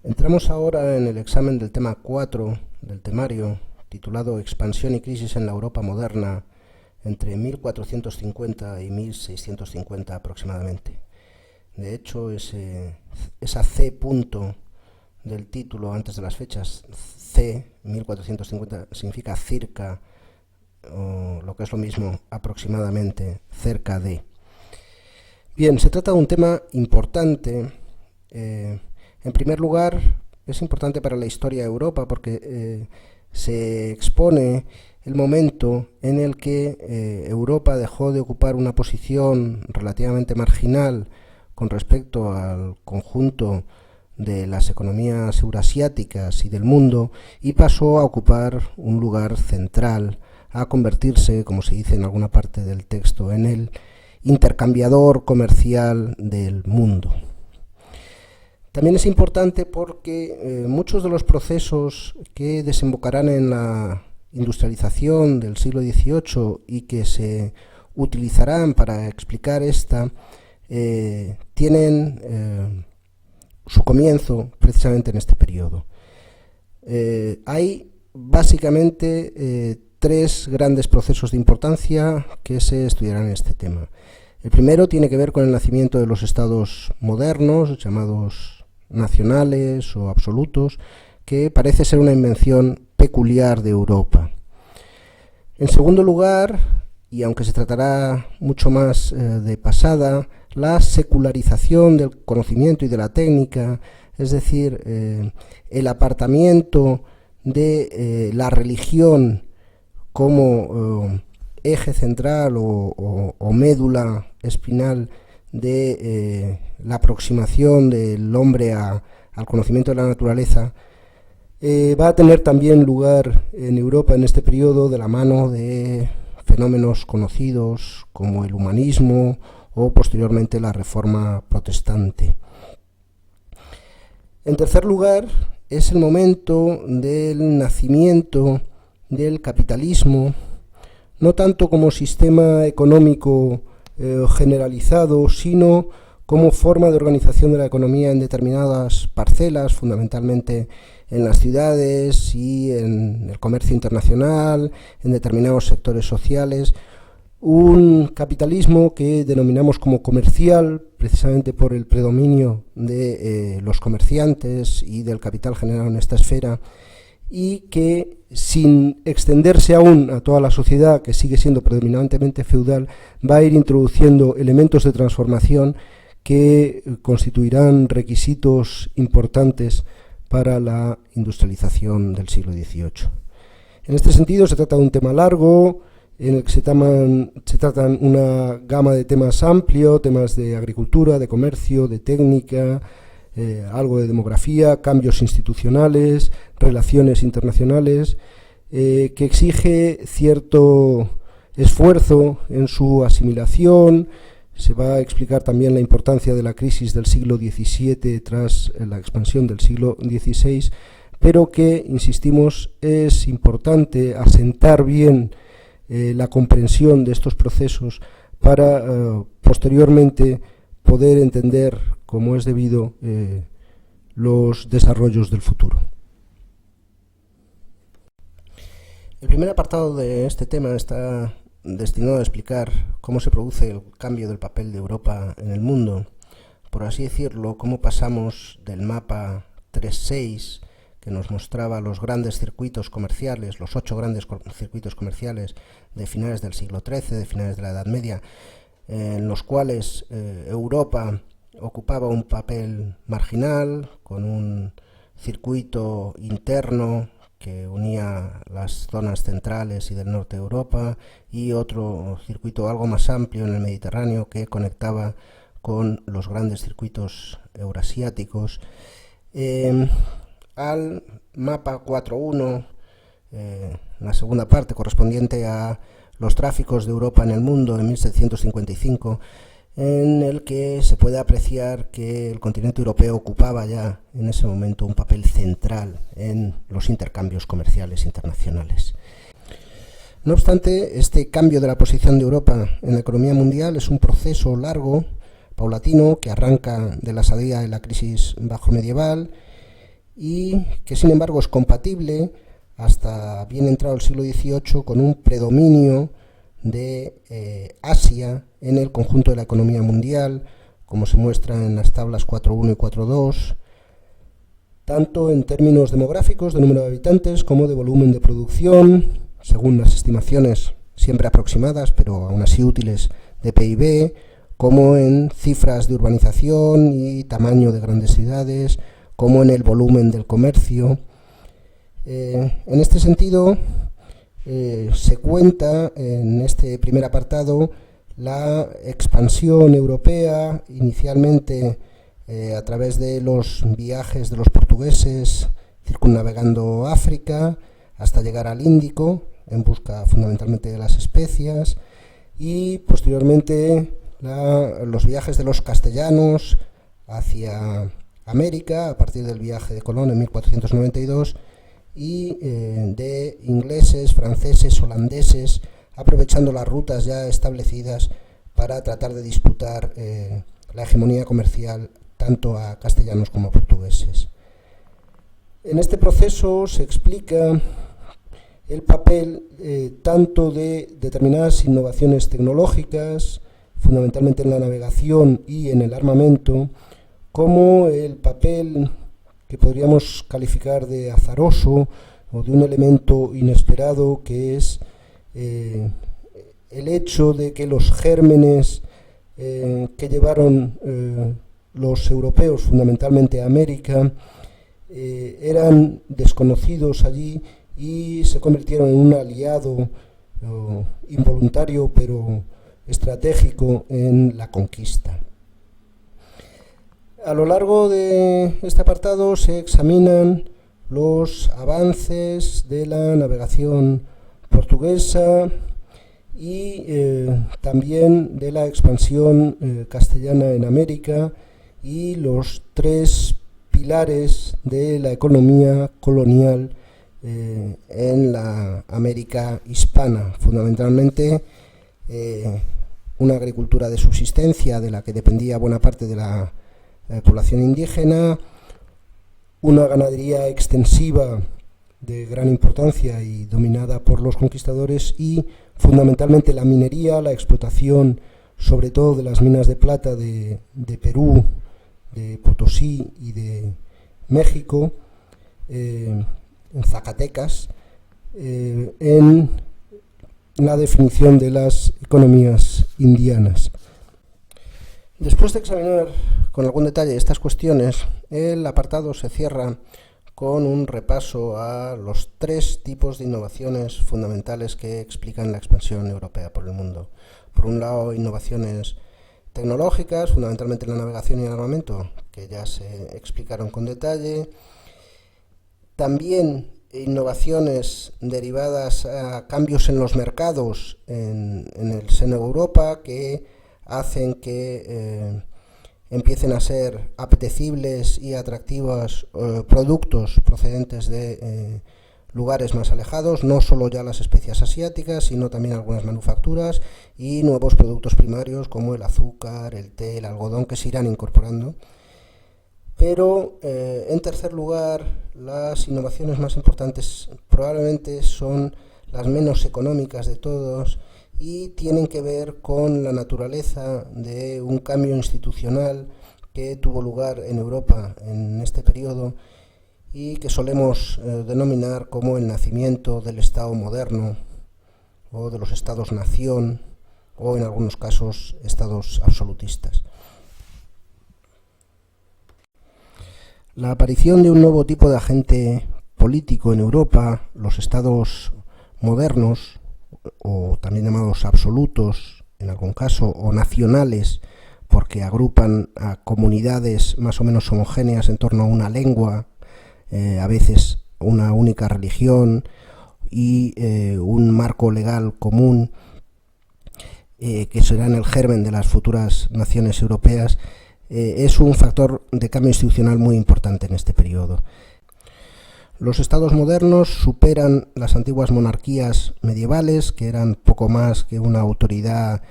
Entramos ahora en el examen del tema 4 del temario, titulado Expansión y crisis en la Europa moderna entre 1450 y 1650 aproximadamente. De hecho, esa C punto del título antes de las fechas, C, 1450, significa circa, o lo que es lo mismo, aproximadamente, cerca de. Bien, se trata de un tema importante. En primer lugar, es importante para la historia de Europa porque se expone el momento en el que Europa dejó de ocupar una posición relativamente marginal con respecto al conjunto de las economías eurasiáticas y del mundo y pasó a ocupar un lugar central, a convertirse, como se dice en alguna parte del texto, en el intercambiador comercial del mundo. También es importante porque muchos de los procesos que desembocarán en la industrialización del siglo XVIII y que se utilizarán para explicar esta tienen su comienzo precisamente en este periodo. Hay básicamente tres grandes procesos de importancia que se estudiarán en este tema. El primero tiene que ver con el nacimiento de los estados modernos, llamados nacionales o absolutos, que parece ser una invención peculiar de Europa. En segundo lugar, y aunque se tratará mucho más de pasada, la secularización del conocimiento y de la técnica, es decir, el apartamiento de la religión como eje central o médula espinal de la aproximación del hombre al conocimiento de la naturaleza, va a tener también lugar en Europa en este periodo de la mano de fenómenos conocidos como el humanismo o posteriormente la Reforma Protestante. En tercer lugar, es el momento del nacimiento del capitalismo, no tanto como sistema económico generalizado, sino como forma de organización de la economía en determinadas parcelas, fundamentalmente en las ciudades y en el comercio internacional, en determinados sectores sociales. Un capitalismo que denominamos como comercial, precisamente por el predominio de los comerciantes y del capital generado en esta esfera, y que, sin extenderse aún a toda la sociedad, que sigue siendo predominantemente feudal, va a ir introduciendo elementos de transformación que constituirán requisitos importantes para la industrialización del siglo XVIII. En este sentido, se trata de un tema largo, en el que se tratan una gama de temas amplio, temas de agricultura, de comercio, de técnica, algo de demografía, cambios institucionales, relaciones internacionales, que exige cierto esfuerzo en su asimilación. Se va a explicar también la importancia de la crisis del siglo XVII tras la expansión del siglo XVI, pero que, insistimos, es importante asentar bien la comprensión de estos procesos para posteriormente poder entender como es debido los desarrollos del futuro. El primer apartado de este tema está destinado a explicar cómo se produce el cambio del papel de Europa en el mundo, por así decirlo, cómo pasamos del mapa 3.6, que nos mostraba los grandes circuitos comerciales, los 8 grandes circuitos comerciales de finales del siglo XIII, de finales de la Edad Media, en los cuales Europa ocupaba un papel marginal, con un circuito interno que unía las zonas centrales y del norte de Europa y otro circuito algo más amplio en el Mediterráneo que conectaba con los grandes circuitos eurasiáticos. Al mapa 4.1, la segunda parte correspondiente a los tráficos de Europa en el mundo en 1755, en el que se puede apreciar que el continente europeo ocupaba ya en ese momento un papel central en los intercambios comerciales internacionales. No obstante, este cambio de la posición de Europa en la economía mundial es un proceso largo, paulatino, que arranca de la salida de la crisis bajomedieval y que sin embargo es compatible hasta bien entrado el siglo XVIII con un predominio de Asia en el conjunto de la economía mundial, como se muestra en las tablas 4.1 y 4.2, tanto en términos demográficos, de número de habitantes, como de volumen de producción, según las estimaciones siempre aproximadas, pero aún así útiles, de PIB, como en cifras de urbanización y tamaño de grandes ciudades, como en el volumen del comercio. En este sentido, se cuenta en este primer apartado la expansión europea, inicialmente a través de los viajes de los portugueses circunnavegando África hasta llegar al Índico, en busca fundamentalmente de las especias, y posteriormente los viajes de los castellanos hacia América a partir del viaje de Colón en 1492, y de ingleses, franceses, holandeses, aprovechando las rutas ya establecidas para tratar de disputar la hegemonía comercial tanto a castellanos como a portugueses. En este proceso se explica el papel tanto de determinadas innovaciones tecnológicas, fundamentalmente en la navegación y en el armamento, como el papel que podríamos calificar de azaroso o de un elemento inesperado, que es el hecho de que los gérmenes que llevaron los europeos fundamentalmente a América eran desconocidos allí y se convirtieron en un aliado involuntario pero estratégico en la conquista. A lo largo de este apartado se examinan los avances de la navegación portuguesa y también de la expansión castellana en América y los tres pilares de la economía colonial en la América hispana, fundamentalmente una agricultura de subsistencia de la que dependía buena parte de la población indígena, una ganadería extensiva de gran importancia y dominada por los conquistadores, y fundamentalmente la minería, la explotación sobre todo de las minas de plata de Perú, de Potosí y de México, en Zacatecas, en la definición de las economías indianas. Después de examinar con algún detalle estas cuestiones, el apartado se cierra con un repaso a los tres tipos de innovaciones fundamentales que explican la expansión europea por el mundo. Por un lado, innovaciones tecnológicas, fundamentalmente en la navegación y el armamento, que ya se explicaron con detalle. También innovaciones derivadas a cambios en los mercados en el seno de Europa, que hacen que empiecen a ser apetecibles y atractivos productos procedentes de lugares más alejados, no solo ya las especias asiáticas, sino también algunas manufacturas y nuevos productos primarios como el azúcar, el té, el algodón, que se irán incorporando. Pero en tercer lugar, las innovaciones más importantes probablemente son las menos económicas de todos y tienen que ver con la naturaleza de un cambio institucional que tuvo lugar en Europa en este periodo y que solemos denominar como el nacimiento del Estado moderno o de los Estados-nación, o en algunos casos Estados absolutistas. La aparición de un nuevo tipo de agente político en Europa, los Estados modernos, o también llamados absolutos en algún caso, o nacionales, porque agrupan a comunidades más o menos homogéneas en torno a una lengua, a veces una única religión y un marco legal común, que serán el germen de las futuras naciones europeas, es un factor de cambio institucional muy importante en este periodo. Los estados modernos superan las antiguas monarquías medievales, que eran poco más que una autoridad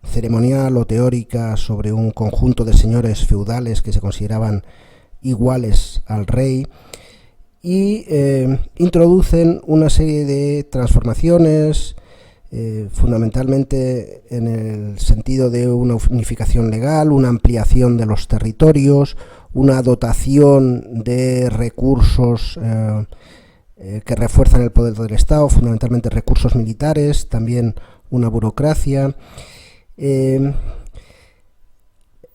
ceremonial o teórica sobre un conjunto de señores feudales que se consideraban iguales al rey, y introducen una serie de transformaciones, fundamentalmente en el sentido de una unificación legal, una ampliación de los territorios, una dotación de recursos que refuerzan el poder del Estado, fundamentalmente recursos militares, también una burocracia. En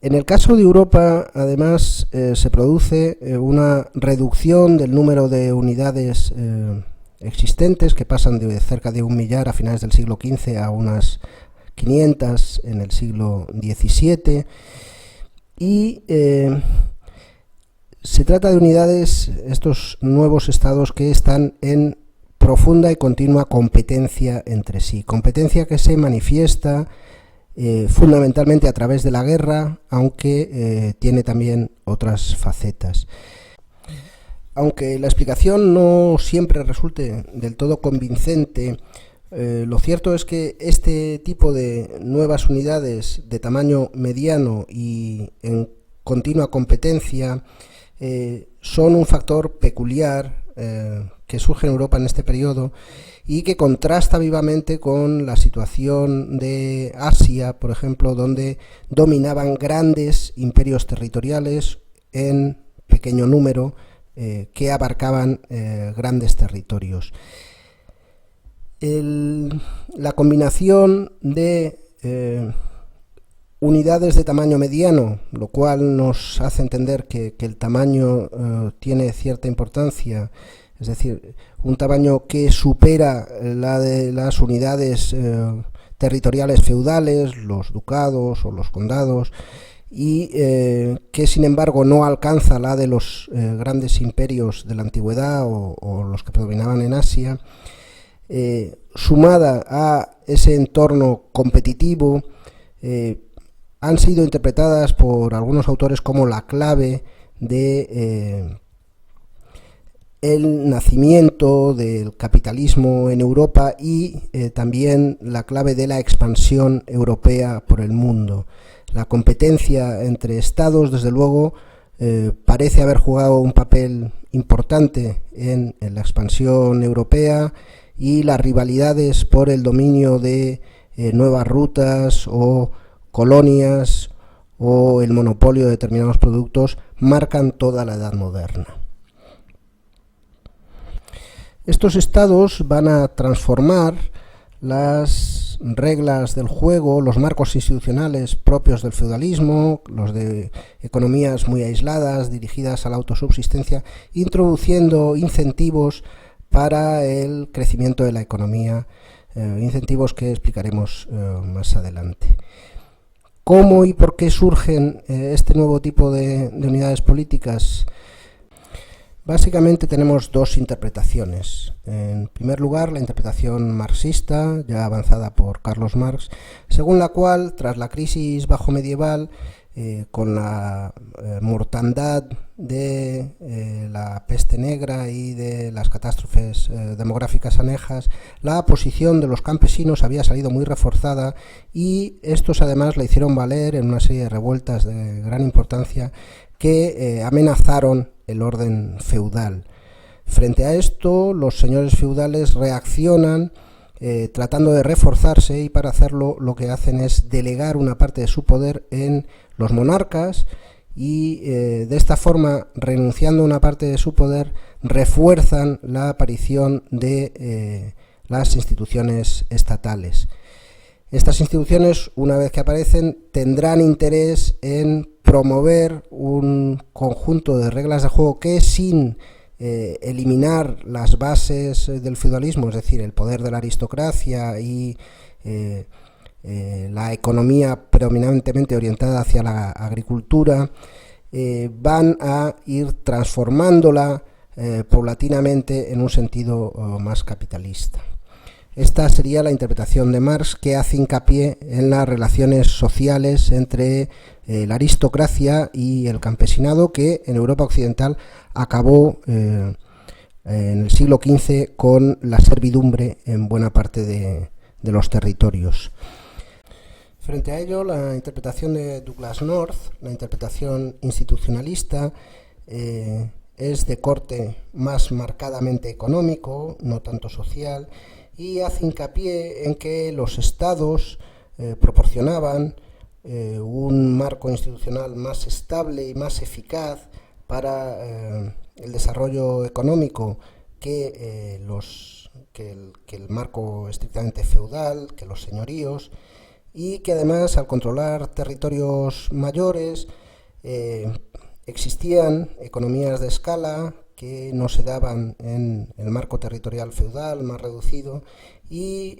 el caso de Europa, además, se produce una reducción del número de unidades existentes, que pasan de cerca de 1 millar a finales del siglo XV a unas 500 en el siglo XVII, y se trata de unidades, estos nuevos estados, que están en profunda y continua competencia entre sí, competencia que se manifiesta fundamentalmente a través de la guerra, aunque tiene también otras facetas. Aunque la explicación no siempre resulte del todo convincente, lo cierto es que este tipo de nuevas unidades de tamaño mediano y en continua competencia son un factor peculiar que surge en Europa en este periodo y que contrasta vivamente con la situación de Asia, por ejemplo, donde dominaban grandes imperios territoriales en pequeño número que abarcaban grandes territorios. La combinación de unidades de tamaño mediano, lo cual nos hace entender que el tamaño tiene cierta importancia, es decir, un tamaño que supera la de las unidades territoriales feudales, los ducados o los condados, y que sin embargo no alcanza la de los grandes imperios de la antigüedad o los que predominaban en Asia, sumada a ese entorno competitivo, han sido interpretadas por algunos autores como la clave de el nacimiento del capitalismo en Europa y también la clave de la expansión europea por el mundo. La competencia entre estados, desde luego, parece haber jugado un papel importante en la expansión europea, y las rivalidades por el dominio de nuevas rutas o colonias o el monopolio de determinados productos marcan toda la Edad Moderna. Estos estados van a transformar las reglas del juego, los marcos institucionales propios del feudalismo, los de economías muy aisladas, dirigidas a la autosubsistencia, introduciendo incentivos para el crecimiento de la economía, incentivos que explicaremos más adelante. ¿Cómo y por qué surgen este nuevo tipo de unidades políticas? Básicamente tenemos dos interpretaciones. En primer lugar, la interpretación marxista, ya avanzada por Carlos Marx, según la cual, tras la crisis bajomedieval, con la mortandad de la peste negra y de las catástrofes demográficas anejas, la posición de los campesinos había salido muy reforzada, y estos además la hicieron valer en una serie de revueltas de gran importancia que amenazaron el orden feudal. Frente a esto, los señores feudales reaccionan tratando de reforzarse, y para hacerlo lo que hacen es delegar una parte de su poder en los monarcas, y de esta forma, renunciando a una parte de su poder, refuerzan la aparición de las instituciones estatales. Estas instituciones, una vez que aparecen, tendrán interés en promover un conjunto de reglas de juego que, sin eliminar las bases del feudalismo, es decir, el poder de la aristocracia y la economía predominantemente orientada hacia la agricultura, van a ir transformándola paulatinamente en un sentido más capitalista. Esta sería la interpretación de Marx, que hace hincapié en las relaciones sociales entre la aristocracia y el campesinado, que en Europa occidental acabó en el siglo XV con la servidumbre en buena parte de los territorios. Frente a ello, la interpretación de Douglass North, la interpretación institucionalista, es de corte más marcadamente económico, no tanto social, y hace hincapié en que los estados proporcionaban un marco institucional más estable y más eficaz para el desarrollo económico que el marco estrictamente feudal, que los señoríos, y que además, al controlar territorios mayores, existían economías de escala que no se daban en el marco territorial feudal más reducido, y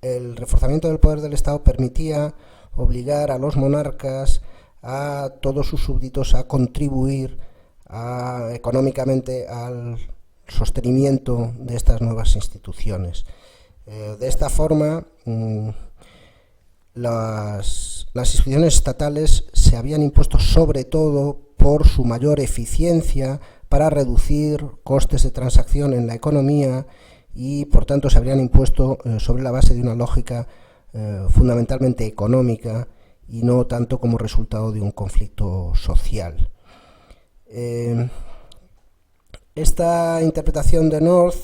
el reforzamiento del poder del Estado permitía obligar a los monarcas, a todos sus súbditos, a contribuir económicamente al sostenimiento de estas nuevas instituciones. De esta forma, las instituciones estatales se habían impuesto sobre todo por su mayor eficiencia para reducir costes de transacción en la economía, y por tanto se habrían impuesto sobre la base de una lógica fundamentalmente económica y no tanto como resultado de un conflicto social. Esta interpretación de North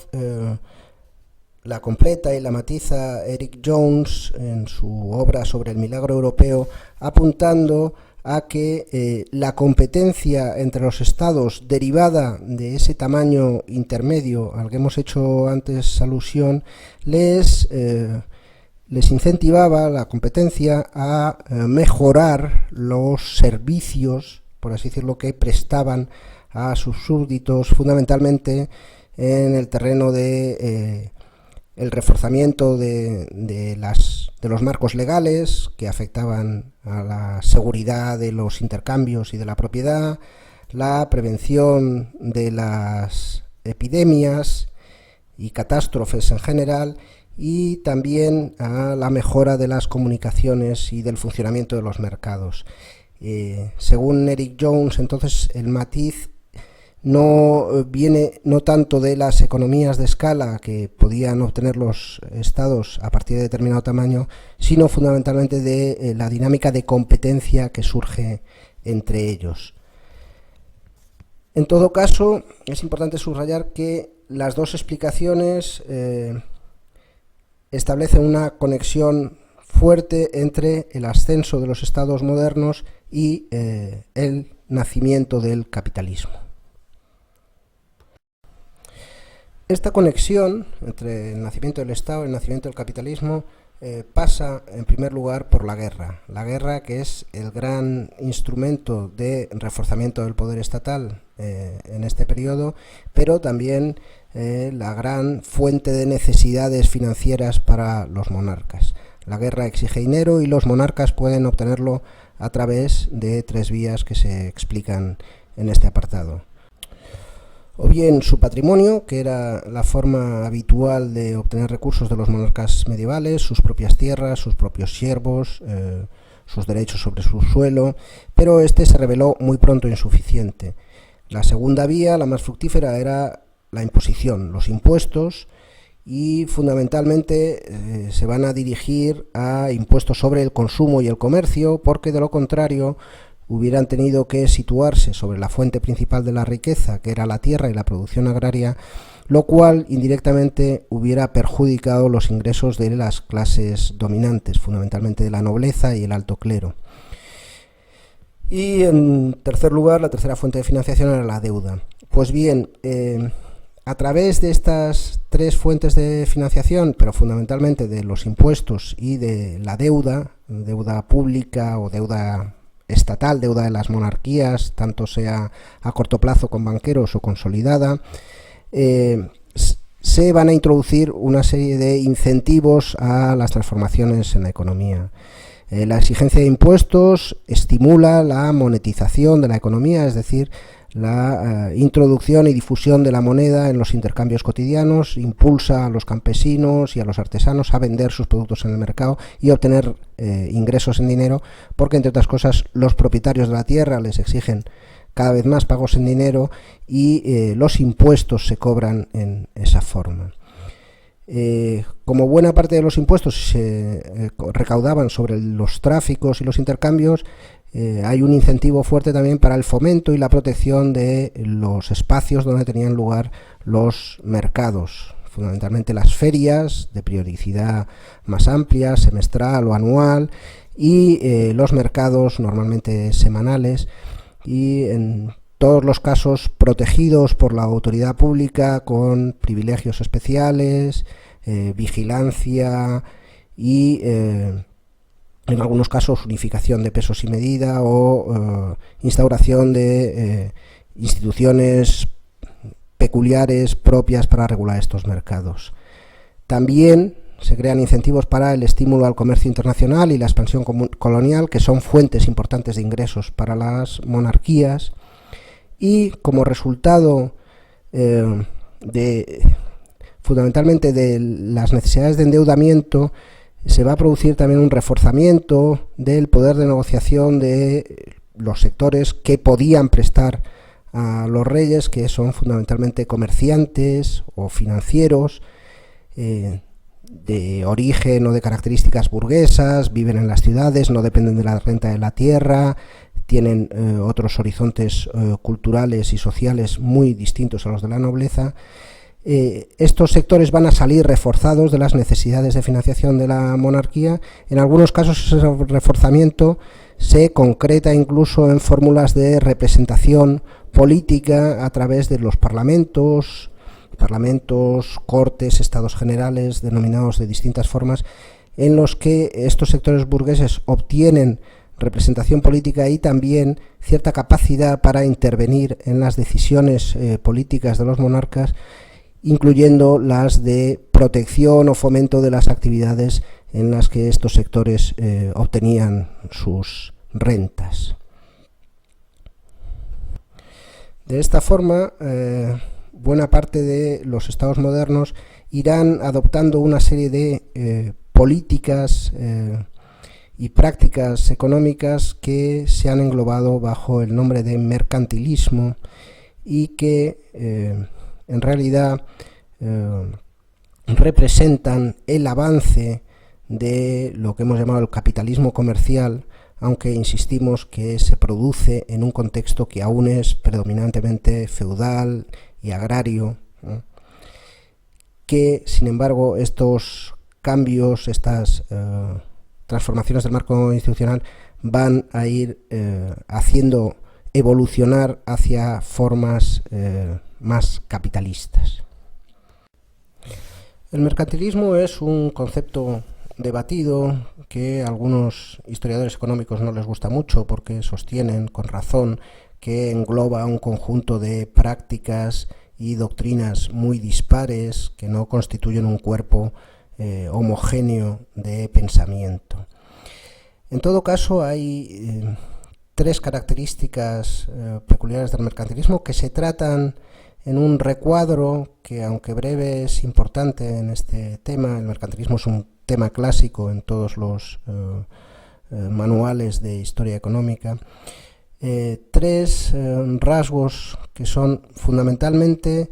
la completa y la matiza Eric Jones en su obra sobre el milagro europeo, apuntando a que la competencia entre los estados derivada de ese tamaño intermedio al que hemos hecho antes alusión les incentivaba la competencia a mejorar los servicios, por así decirlo, que prestaban a sus súbditos, fundamentalmente en el terreno de el reforzamiento de los marcos legales que afectaban a la seguridad de los intercambios y de la propiedad, la prevención de las epidemias y catástrofes en general, y también a la mejora de las comunicaciones y del funcionamiento de los mercados. Según Eric Jones, entonces, el matiz no viene no tanto de las economías de escala que podían obtener los estados a partir de determinado tamaño, sino fundamentalmente de la dinámica de competencia que surge entre ellos. En todo caso, es importante subrayar que las dos explicaciones establecen una conexión fuerte entre el ascenso de los estados modernos y el nacimiento del capitalismo. Esta conexión entre el nacimiento del Estado y el nacimiento del capitalismo pasa en primer lugar por la guerra que es el gran instrumento de reforzamiento del poder estatal en este periodo, pero también la gran fuente de necesidades financieras para los monarcas. La guerra exige dinero y los monarcas pueden obtenerlo a través de tres vías que se explican en este apartado. O bien su patrimonio, que era la forma habitual de obtener recursos de los monarcas medievales, sus propias tierras, sus propios siervos, sus derechos sobre su suelo, pero este se reveló muy pronto insuficiente. La segunda vía, la más fructífera, era la imposición, los impuestos, y fundamentalmente se van a dirigir a impuestos sobre el consumo y el comercio, porque de lo contrario hubieran tenido que situarse sobre la fuente principal de la riqueza, que era la tierra y la producción agraria, lo cual indirectamente hubiera perjudicado los ingresos de las clases dominantes, fundamentalmente de la nobleza y el alto clero. Y en tercer lugar, la tercera fuente de financiación era la deuda. Pues bien, a través de estas tres fuentes de financiación, pero fundamentalmente de los impuestos y de la deuda pública o deuda estatal, deuda de las monarquías, tanto sea a corto plazo con banqueros o consolidada, se van a introducir una serie de incentivos a las transformaciones en la economía. La exigencia de impuestos estimula la monetización de la economía, es decir, la introducción y difusión de la moneda en los intercambios cotidianos, impulsa a los campesinos y a los artesanos a vender sus productos en el mercado y obtener ingresos en dinero, porque entre otras cosas los propietarios de la tierra les exigen cada vez más pagos en dinero y los impuestos se cobran en esa forma. Como buena parte de los impuestos se recaudaban sobre los tráficos y los intercambios, hay un incentivo fuerte también para el fomento y la protección de los espacios donde tenían lugar los mercados, fundamentalmente las ferias de periodicidad más amplia, semestral o anual, y los mercados normalmente semanales, y en todos los casos protegidos por la autoridad pública con privilegios especiales, vigilancia y en algunos casos unificación de pesos y medida o instauración de instituciones peculiares propias para regular estos mercados. También se crean incentivos para el estímulo al comercio internacional y la expansión colonial, que son fuentes importantes de ingresos para las monarquías, y como resultado fundamentalmente de las necesidades de endeudamiento, se va a producir también un reforzamiento del poder de negociación de los sectores que podían prestar a los reyes, que son fundamentalmente comerciantes o financieros, de origen o de características burguesas, viven en las ciudades, no dependen de la renta de la tierra, tienen otros horizontes culturales y sociales muy distintos a los de la nobleza. Estos sectores van a salir reforzados de las necesidades de financiación de la monarquía. En algunos casos ese reforzamiento se concreta incluso en fórmulas de representación política a través de los parlamentos, cortes, estados generales, denominados de distintas formas, en los que estos sectores burgueses obtienen representación política y también cierta capacidad para intervenir en las decisiones políticas de los monarcas, incluyendo las de protección o fomento de las actividades en las que estos sectores obtenían sus rentas. De esta forma, buena parte de los estados modernos irán adoptando una serie de políticas y prácticas económicas que se han englobado bajo el nombre de mercantilismo y que en realidad representan el avance de lo que hemos llamado el capitalismo comercial, aunque insistimos que se produce en un contexto que aún es predominantemente feudal y agrario, ¿no? Que sin embargo estos cambios, estas transformaciones del marco institucional van a ir haciendo evolucionar hacia formas más capitalistas. El mercantilismo es un concepto debatido que a algunos historiadores económicos no les gusta mucho porque sostienen con razón que engloba un conjunto de prácticas y doctrinas muy dispares que no constituyen un cuerpo homogéneo de pensamiento. En todo caso, hay tres características peculiares del mercantilismo que se tratan en un recuadro que, aunque breve, es importante en este tema. El mercantilismo es un tema clásico en todos los manuales de historia económica. Tres rasgos que son fundamentalmente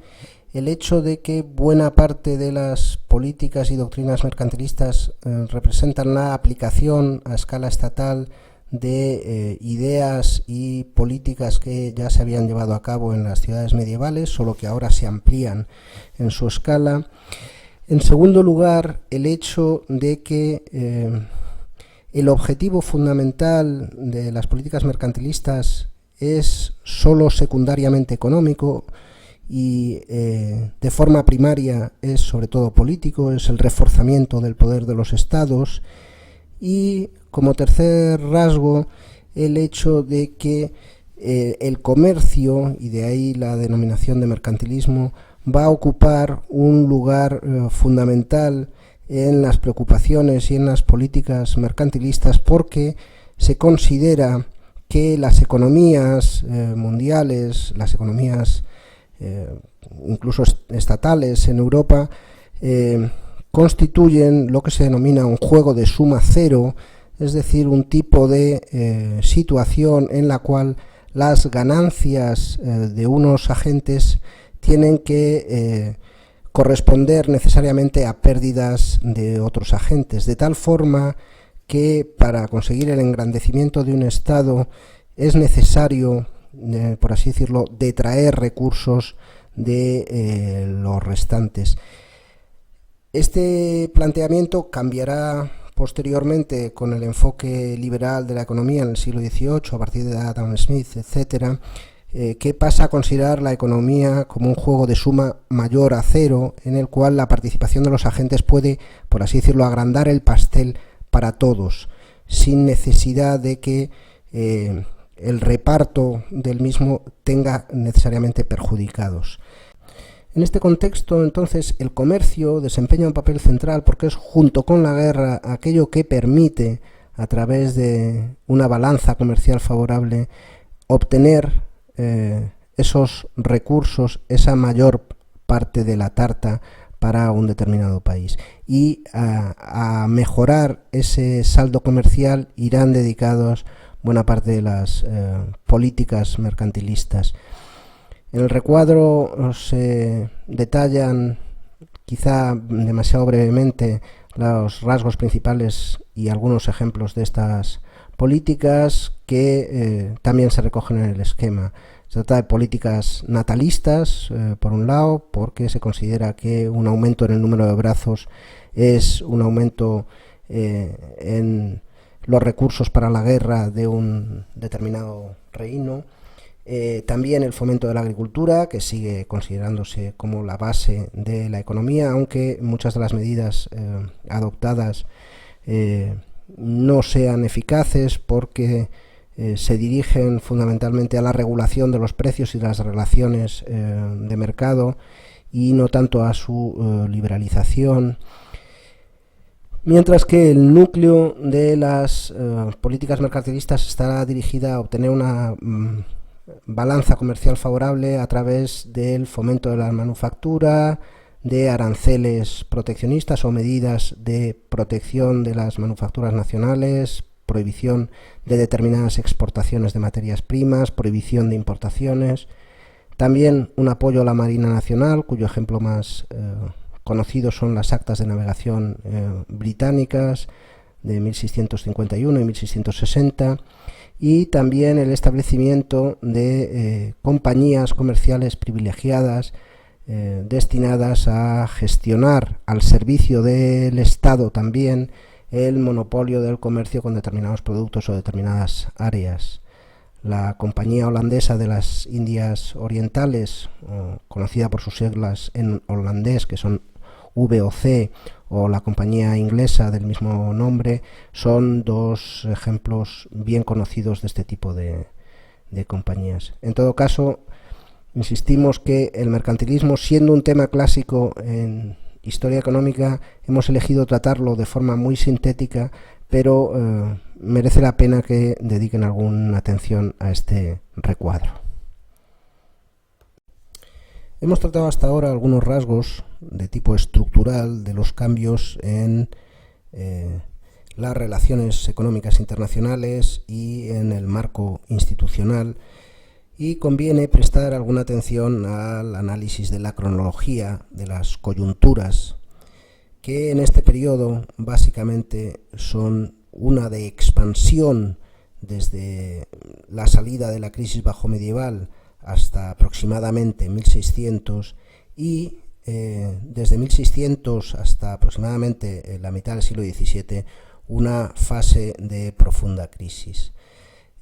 el hecho de que buena parte de las políticas y doctrinas mercantilistas representan la aplicación a escala estatal de ideas y políticas que ya se habían llevado a cabo en las ciudades medievales, solo que ahora se amplían en su escala. En segundo lugar, el hecho de que el objetivo fundamental de las políticas mercantilistas es solo secundariamente económico y de forma primaria es sobre todo político, es el reforzamiento del poder de los estados. Y como tercer rasgo, el hecho de que el comercio, y de ahí la denominación de mercantilismo, va a ocupar un lugar fundamental en las preocupaciones y en las políticas mercantilistas, porque se considera que las economías mundiales, las economías incluso estatales en Europa, constituyen lo que se denomina un juego de suma cero, es decir, un tipo de situación en la cual las ganancias de unos agentes tienen que corresponder necesariamente a pérdidas de otros agentes, de tal forma que para conseguir el engrandecimiento de un Estado es necesario, por así decirlo, detraer recursos de los restantes. Este planteamiento cambiará posteriormente con el enfoque liberal de la economía en el siglo XVIII, a partir de Adam Smith, etcétera, que pasa a considerar la economía como un juego de suma mayor a cero, en el cual la participación de los agentes puede, por así decirlo, agrandar el pastel para todos, sin necesidad de que el reparto del mismo tenga necesariamente perjudicados. En este contexto, entonces, el comercio desempeña un papel central porque es, junto con la guerra, aquello que permite, a través de una balanza comercial favorable, obtener esos recursos, esa mayor parte de la tarta para un determinado país. Y a mejorar ese saldo comercial irán dedicados buena parte de las políticas mercantilistas. En el recuadro se detallan, quizá demasiado brevemente, los rasgos principales y algunos ejemplos de estas políticas que también se recogen en el esquema. Se trata de políticas natalistas, por un lado, porque se considera que un aumento en el número de brazos es un aumento en los recursos para la guerra de un determinado reino. También el fomento de la agricultura, que sigue considerándose como la base de la economía, aunque muchas de las medidas adoptadas no sean eficaces porque se dirigen fundamentalmente a la regulación de los precios y las relaciones de mercado y no tanto a su liberalización. Mientras que el núcleo de las políticas mercantilistas estará dirigida a obtener una balanza comercial favorable a través del fomento de la manufactura, de aranceles proteccionistas o medidas de protección de las manufacturas nacionales, prohibición de determinadas exportaciones de materias primas, prohibición de importaciones. También un apoyo a la Marina Nacional, cuyo ejemplo más conocido son las actas de navegación británicas de 1651 y 1660, y también el establecimiento de compañías comerciales privilegiadas destinadas a gestionar al servicio del Estado también el monopolio del comercio con determinados productos o determinadas áreas. La Compañía Holandesa de las Indias Orientales, conocida por sus siglas en holandés, que son VOC, o la Compañía Inglesa del mismo nombre, son dos ejemplos bien conocidos de este tipo de compañías. En todo caso, insistimos que el mercantilismo, siendo un tema clásico en historia económica, hemos elegido tratarlo de forma muy sintética, pero merece la pena que dediquen alguna atención a este recuadro. Hemos tratado hasta ahora algunos rasgos de tipo estructural de los cambios en las relaciones económicas internacionales y en el marco institucional, y conviene prestar alguna atención al análisis de la cronología de las coyunturas, que en este periodo básicamente son una de expansión desde la salida de la crisis bajomedieval hasta aproximadamente 1600 y desde 1600 hasta aproximadamente la mitad del siglo XVII una fase de profunda crisis.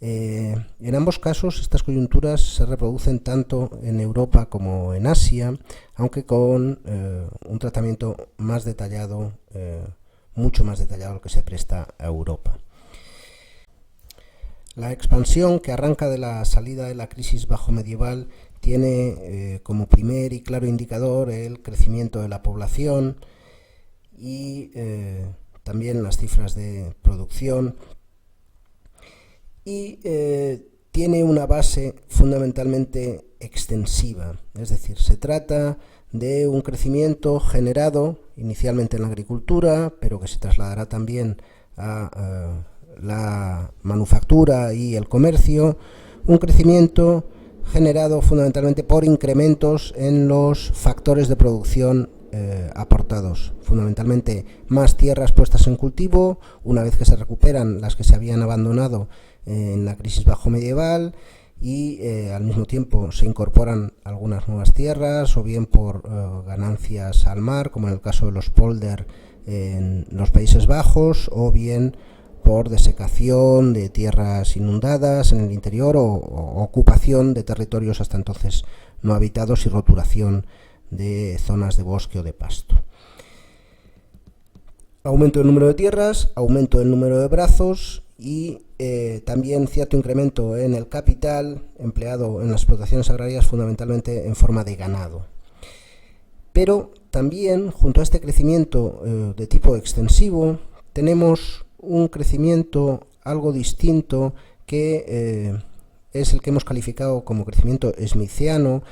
En ambos casos estas coyunturas se reproducen tanto en Europa como en Asia, aunque con un tratamiento más detallado, mucho más detallado al que se presta a Europa. La expansión, que arranca de la salida de la crisis bajomedieval, tiene como primer y claro indicador el crecimiento de la población y también las cifras de producción, y tiene una base fundamentalmente extensiva, es decir, se trata de un crecimiento generado inicialmente en la agricultura, pero que se trasladará también a la manufactura y el comercio, un crecimiento generado fundamentalmente por incrementos en los factores de producción aportados. Fundamentalmente más tierras puestas en cultivo, una vez que se recuperan las que se habían abandonado en la crisis bajo medieval, y al mismo tiempo se incorporan algunas nuevas tierras, o bien por ganancias al mar, como en el caso de los polder en los Países Bajos, o bien por desecación de tierras inundadas en el interior, o ocupación de territorios hasta entonces no habitados y roturación de zonas de bosque o de pasto. Aumento del número de tierras, aumento del número de brazos y también cierto incremento en el capital empleado en las explotaciones agrarias, fundamentalmente en forma de ganado. Pero también, junto a este crecimiento de tipo extensivo, tenemos un crecimiento algo distinto, que es el que hemos calificado como crecimiento smithiano,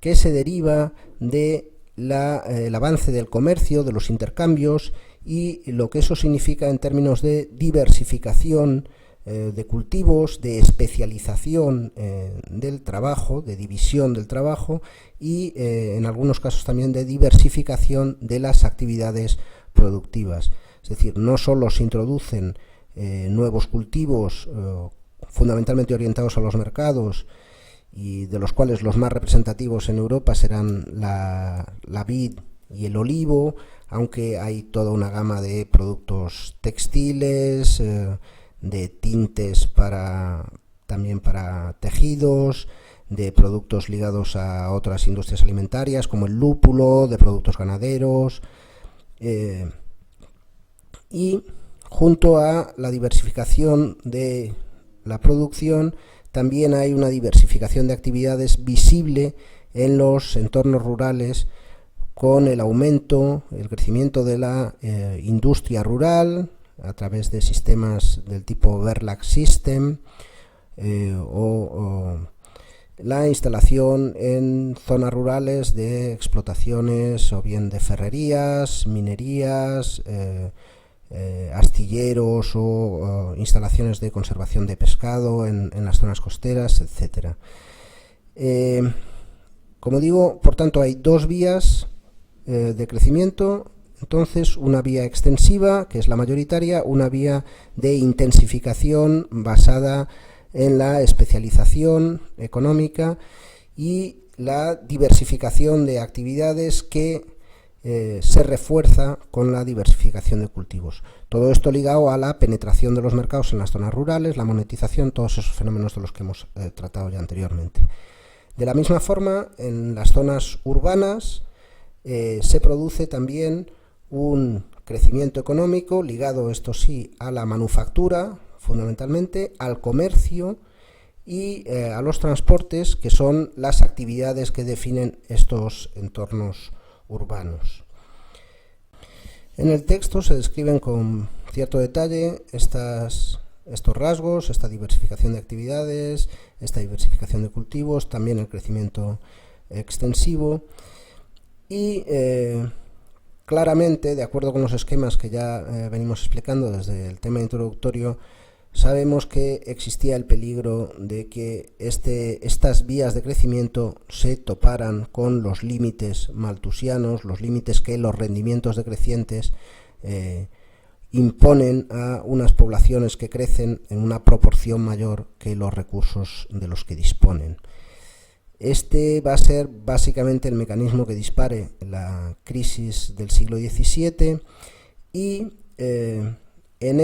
que se deriva de el avance del comercio, de los intercambios, y lo que eso significa en términos de diversificación de cultivos, de especialización del trabajo, de división del trabajo, y en algunos casos también de diversificación de las actividades productivas. Es decir, no solo se introducen nuevos cultivos fundamentalmente orientados a los mercados, y de los cuales los más representativos en Europa serán la vid y el olivo, aunque hay toda una gama de productos textiles, de tintes también para tejidos, de productos ligados a otras industrias alimentarias como el lúpulo, de productos ganaderos, y junto a la diversificación de la producción también hay una diversificación de actividades visible en los entornos rurales, con el aumento, el crecimiento de la industria rural a través de sistemas del tipo Verlag System, o la instalación en zonas rurales de explotaciones o bien de ferrerías, minerías, astilleros o instalaciones de conservación de pescado en las zonas costeras, etc. Como digo, por tanto, hay dos vías de crecimiento. Entonces, una vía extensiva, que es la mayoritaria, una vía de intensificación basada en la especialización económica y la diversificación de actividades, que se refuerza con la diversificación de cultivos. Todo esto ligado a la penetración de los mercados en las zonas rurales, la monetización, todos esos fenómenos de los que hemos tratado ya anteriormente. De la misma forma, en las zonas urbanas se produce también un crecimiento económico ligado, esto sí, a la manufactura, fundamentalmente, al comercio y a los transportes, que son las actividades que definen estos entornos urbanos. En el texto se describen con cierto detalle estos rasgos, esta diversificación de actividades, esta diversificación de cultivos, también el crecimiento extensivo, y claramente, de acuerdo con los esquemas que ya venimos explicando desde el tema introductorio, sabemos que existía el peligro de que estas vías de crecimiento se toparan con los límites malthusianos, los límites que los rendimientos decrecientes imponen a unas poblaciones que crecen en una proporción mayor que los recursos de los que disponen. Este va a ser básicamente el mecanismo que dispare la crisis del siglo XVII, y en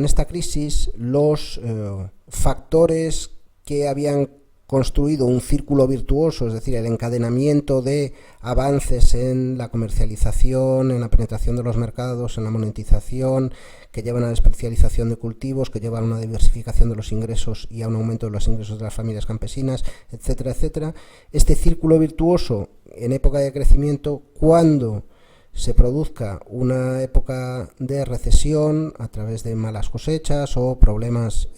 esta crisis los factores que habían construido un círculo virtuoso, es decir, el encadenamiento de avances en la comercialización, en la penetración de los mercados, en la monetización, que llevan a la especialización de cultivos, que llevan a una diversificación de los ingresos y a un aumento de los ingresos de las familias campesinas, etcétera, etcétera. Este círculo virtuoso en época de crecimiento, cuando se produzca una época de recesión a través de malas cosechas o problemas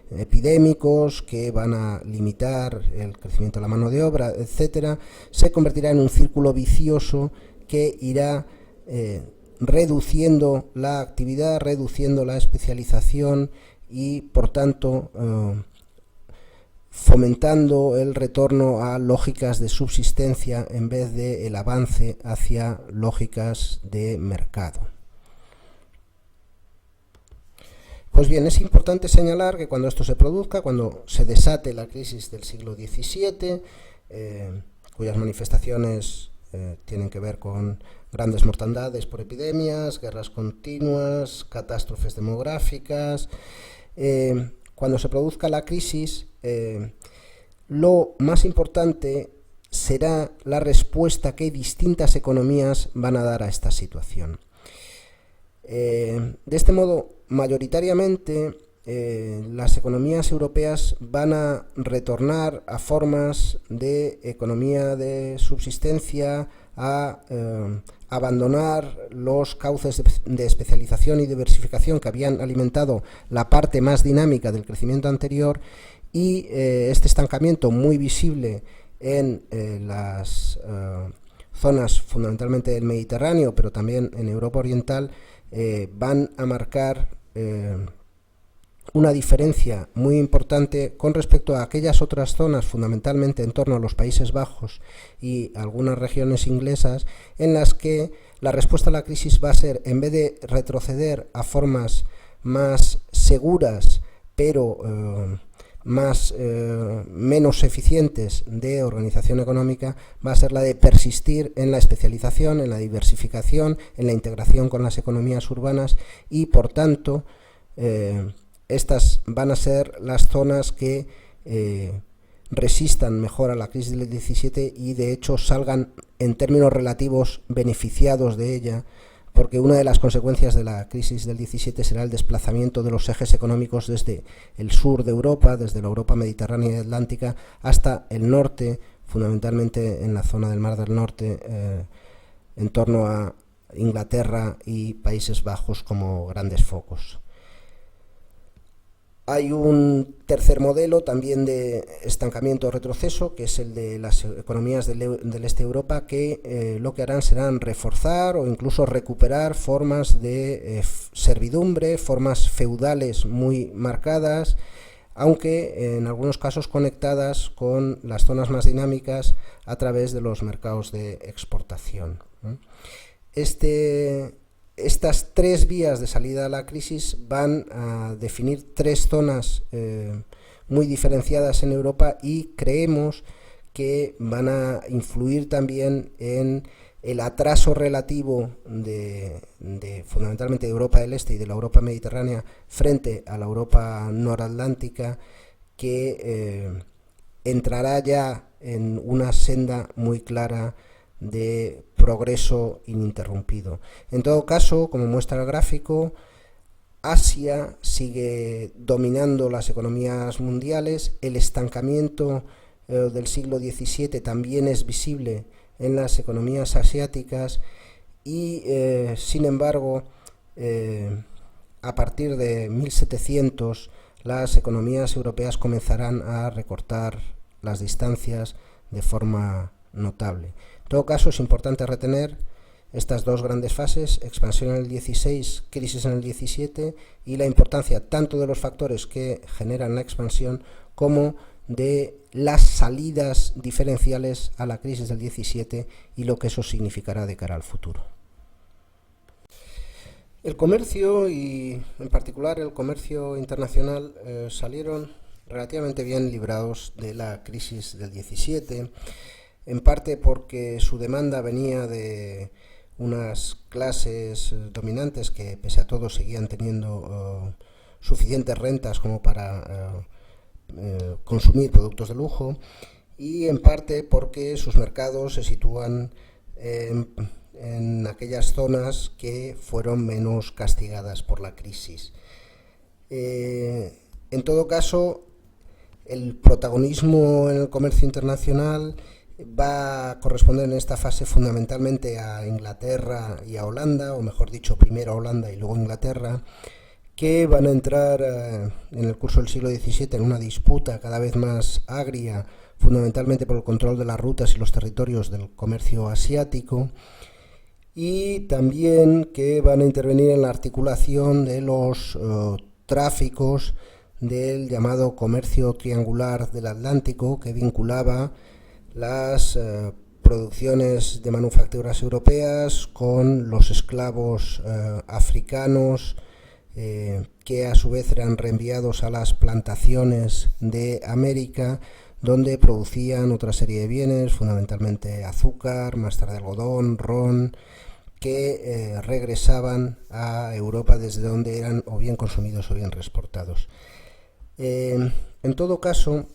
epidémicos que van a limitar el crecimiento de la mano de obra, etcétera, se convertirá en un círculo vicioso que irá reduciendo la actividad, reduciendo la especialización y, por tanto, fomentando el retorno a lógicas de subsistencia en vez de el avance hacia lógicas de mercado. Pues bien, es importante señalar que cuando esto se produzca, cuando se desate la crisis del siglo XVII, cuyas manifestaciones tienen que ver con grandes mortandades por epidemias, guerras continuas, catástrofes demográficas, cuando se produzca la crisis, lo más importante será la respuesta que distintas economías van a dar a esta situación. De este modo, mayoritariamente, las economías europeas van a retornar a formas de economía de subsistencia, a abandonar los cauces de especialización y diversificación que habían alimentado la parte más dinámica del crecimiento anterior, y este estancamiento muy visible en las zonas fundamentalmente del Mediterráneo, pero también en Europa Oriental, van a marcar una diferencia muy importante con respecto a aquellas otras zonas, fundamentalmente en torno a los Países Bajos y algunas regiones inglesas, en las que la respuesta a la crisis va a ser, en vez de retroceder a formas más seguras, pero menos eficientes de organización económica, va a ser la de persistir en la especialización, en la diversificación, en la integración con las economías urbanas, y por tanto estas van a ser las zonas que resistan mejor a la crisis del 17 y de hecho salgan en términos relativos beneficiados de ella, porque una de las consecuencias de la crisis del 17 será el desplazamiento de los ejes económicos desde el sur de Europa, desde la Europa mediterránea y atlántica, hasta el norte, fundamentalmente en la zona del Mar del Norte, en torno a Inglaterra y Países Bajos como grandes focos. Hay un tercer modelo también de estancamiento o retroceso, que es el de las economías del este de Europa, que lo que harán serán reforzar o incluso recuperar formas de servidumbre, formas feudales muy marcadas, aunque en algunos casos conectadas con las zonas más dinámicas a través de los mercados de exportación. Estas tres vías de salida a la crisis van a definir tres zonas muy diferenciadas en Europa, y creemos que van a influir también en el atraso relativo de fundamentalmente de Europa del Este y de la Europa mediterránea frente a la Europa noratlántica, que entrará ya en una senda muy clara de progreso ininterrumpido. En todo caso, como muestra el gráfico, Asia sigue dominando las economías mundiales. El estancamiento del siglo XVII también es visible en las economías asiáticas, y sin embargo a partir de 1700 las economías europeas comenzarán a recortar las distancias de forma notable. En todo caso, es importante retener estas dos grandes fases: expansión en el 16, crisis en el 17, y la importancia tanto de los factores que generan la expansión como de las salidas diferenciales a la crisis del 17 y lo que eso significará de cara al futuro. El comercio, y en particular el comercio internacional, salieron relativamente bien librados de la crisis del 17, en parte porque su demanda venía de unas clases dominantes que pese a todo seguían teniendo suficientes rentas como para consumir productos de lujo, y en parte porque sus mercados se sitúan en aquellas zonas que fueron menos castigadas por la crisis. En todo caso, el protagonismo en el comercio internacional va a corresponder en esta fase fundamentalmente a Inglaterra y a Holanda, o mejor dicho, primero a Holanda y luego a Inglaterra, que van a entrar en el curso del siglo XVII en una disputa cada vez más agria, fundamentalmente por el control de las rutas y los territorios del comercio asiático, y también que van a intervenir en la articulación de los tráficos del llamado comercio triangular del Atlántico, que vinculaba las producciones de manufacturas europeas con los esclavos africanos, que a su vez eran reenviados a las plantaciones de América, donde producían otra serie de bienes, fundamentalmente azúcar, más tarde algodón, ron, que regresaban a Europa desde donde eran o bien consumidos o bien reexportados. En todo caso,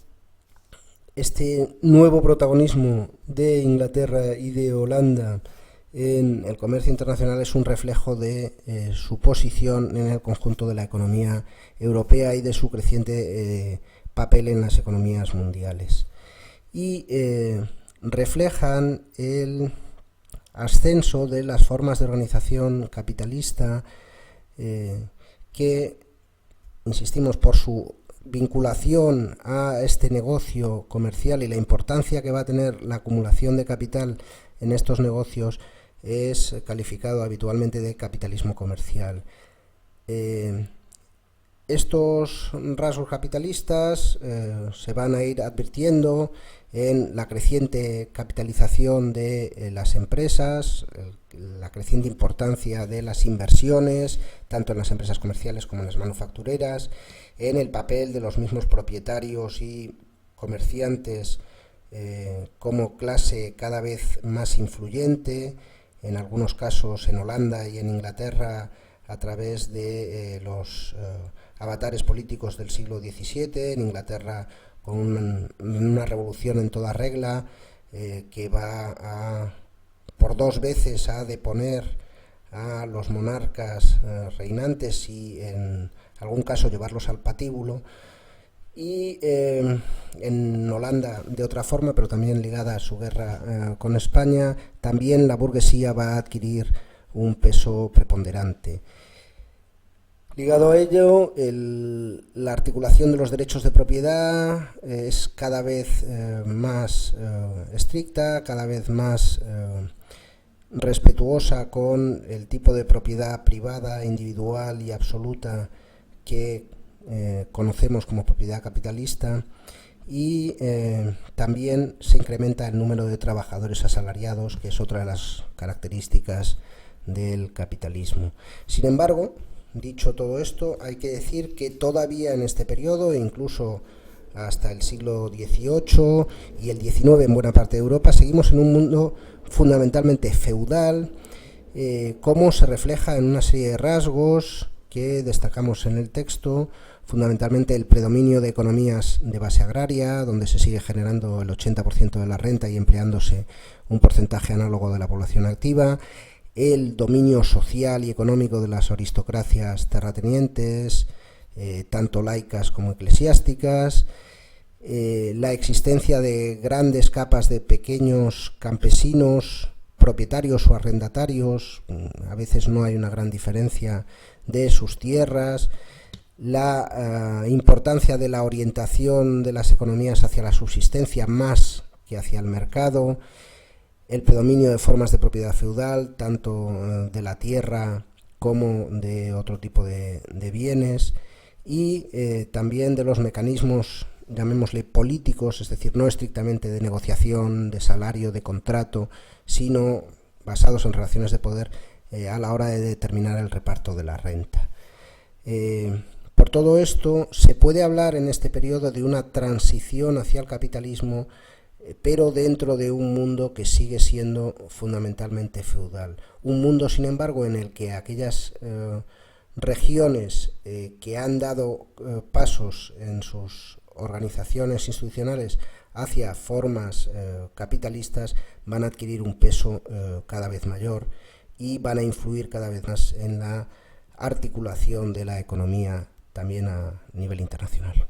este nuevo protagonismo de Inglaterra y de Holanda en el comercio internacional es un reflejo de su posición en el conjunto de la economía europea y de su creciente papel en las economías mundiales. Y reflejan el ascenso de las formas de organización capitalista que, insistimos, por su vinculación a este negocio comercial y la importancia que va a tener la acumulación de capital en estos negocios, es calificado habitualmente de capitalismo comercial. Estos rasgos capitalistas se van a ir advirtiendo en la creciente capitalización de las empresas, la creciente importancia de las inversiones, tanto en las empresas comerciales como en las manufactureras, en el papel de los mismos propietarios y comerciantes como clase cada vez más influyente, en algunos casos en Holanda y en Inglaterra a través de los avatares políticos del siglo XVII, en Inglaterra con una revolución en toda regla que va por 2 veces a deponer a los monarcas reinantes y en algún caso llevarlos al patíbulo, y en Holanda de otra forma, pero también ligada a su guerra con España, también la burguesía va a adquirir un peso preponderante. Ligado a ello, la articulación de los derechos de propiedad es cada vez más estricta, cada vez más respetuosa con el tipo de propiedad privada, individual y absoluta que conocemos como propiedad capitalista, y también se incrementa el número de trabajadores asalariados, que es otra de las características del capitalismo. Sin embargo, dicho todo esto, hay que decir que todavía en este periodo, e incluso hasta el siglo XVIII y el XIX en buena parte de Europa, seguimos en un mundo fundamentalmente feudal, como se refleja en una serie de rasgos que destacamos en el texto, fundamentalmente el predominio de economías de base agraria, donde se sigue generando el 80% de la renta y empleándose un porcentaje análogo de la población activa, el dominio social y económico de las aristocracias terratenientes, tanto laicas como eclesiásticas, la existencia de grandes capas de pequeños campesinos, propietarios o arrendatarios, a veces no hay una gran diferencia, de sus tierras, la importancia de la orientación de las economías hacia la subsistencia más que hacia el mercado, el predominio de formas de propiedad feudal, tanto de la tierra como de otro tipo de bienes, y también de los mecanismos, llamémosle políticos, es decir, no estrictamente de negociación, de salario, de contrato, sino basados en relaciones de poder a la hora de determinar el reparto de la renta. Por todo esto, se puede hablar en este periodo de una transición hacia el capitalismo, pero dentro de un mundo que sigue siendo fundamentalmente feudal. Un mundo, sin embargo, en el que aquellas regiones que han dado pasos en sus organizaciones institucionales hacia formas capitalistas van a adquirir un peso cada vez mayor y van a influir cada vez más en la articulación de la economía también a nivel internacional.